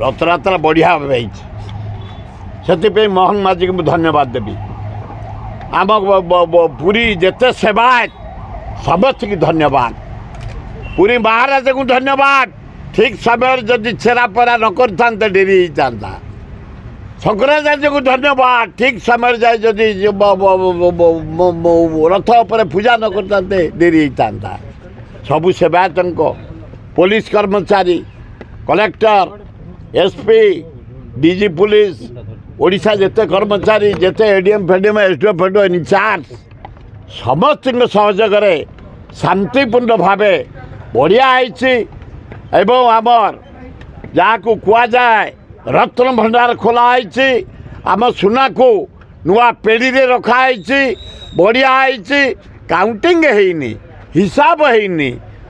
रथयात्रा बढ़िया से मोहन माझी को धन्यवाद देवी आम पुरी जिते सेवायत समस्त की धन्यवाद पुरी महाराज को धन्यवाद ठीक समय जदि छेरापरा न करते डेरी होता शंकराचार्य को धन्यवाद ठीक समय जाए जदि रथ पर पूजा न करते डेरी होता सबू सेवायत पुलिस कर्मचारी collector SP DG police Odisha जिते कर्मचारी जिते एडीएम फेडीएम एसडीओ फेडीओ इनचार्ज समस्त सहयोग शांतिपूर्ण भाव बढ़िया एवं आमर जहाँ को कुआ जाए रत्न भंडार खोलाई आम सुना को नुआ पेढ़ी रे रखाई बढ़िया काउंटिंग है हिसाब है न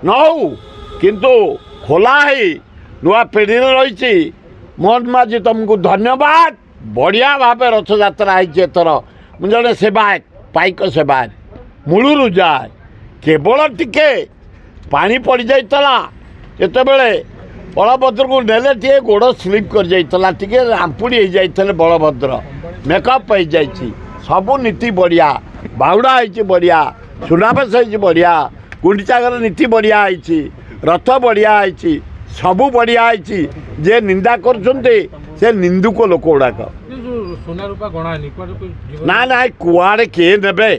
हो किंतु खोला है नुआ पेढ़ी रे रही मोहन माझी तुमको धन्यवाद बढ़िया भाव रथ यात्रा एथर मुझे जड़े सेवायत पाइक सेवायत मूलू जाए केवल टिके पानी पड़ जाता जिते बड़े बलभद्र को नेले टे गोड़ स्लीप कर जाता टे आंपुड़ी हो जाते बलभद्र मेकअप हो जाए सबू नीति बढ़िया बाहुड़ा हो बढ़िया सुनावेश हो बढ़िया गुंडीचागर नीति बढ़िया रथ बढ़िया सबू बढ़िया जे निंदा कर निंदुक लोक गुड़ाक ना ना कुआड़े किए ने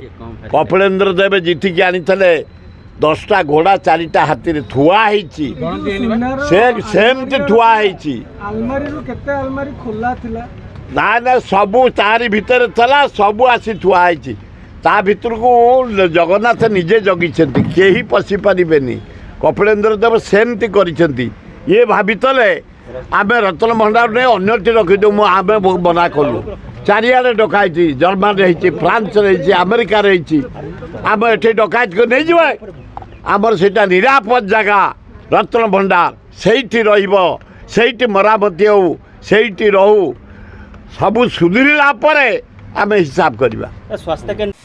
कपिलेन्द्र देव जीतिकी आनी 10टा घोड़ा 4टा हाथी रे थुआ सेमती थुआ ना ना सबू तारी भितर थला सबू आसी थुआ ता भितर को जगन्नाथ निजे जगिछंती केही पशि पारिबेनी कपिलेन्द्र देव सेमती करिछंती ये भावितले आमे रत्न भंडार ने अन्यटी रखीदे आमे बना कलु चारियाडे डकाई जर्मान रही फ्रांस रही अमेरिका रही आम ये डकायत को नहीं जाए आमर सेटा निरापद जगह रत्न भंडार सेठी रहिबो सेठी मरामती हो सेठी रहू सबू सुधीरला परे आमे हिसाब करवा। स्वास्थ्य केन्द्र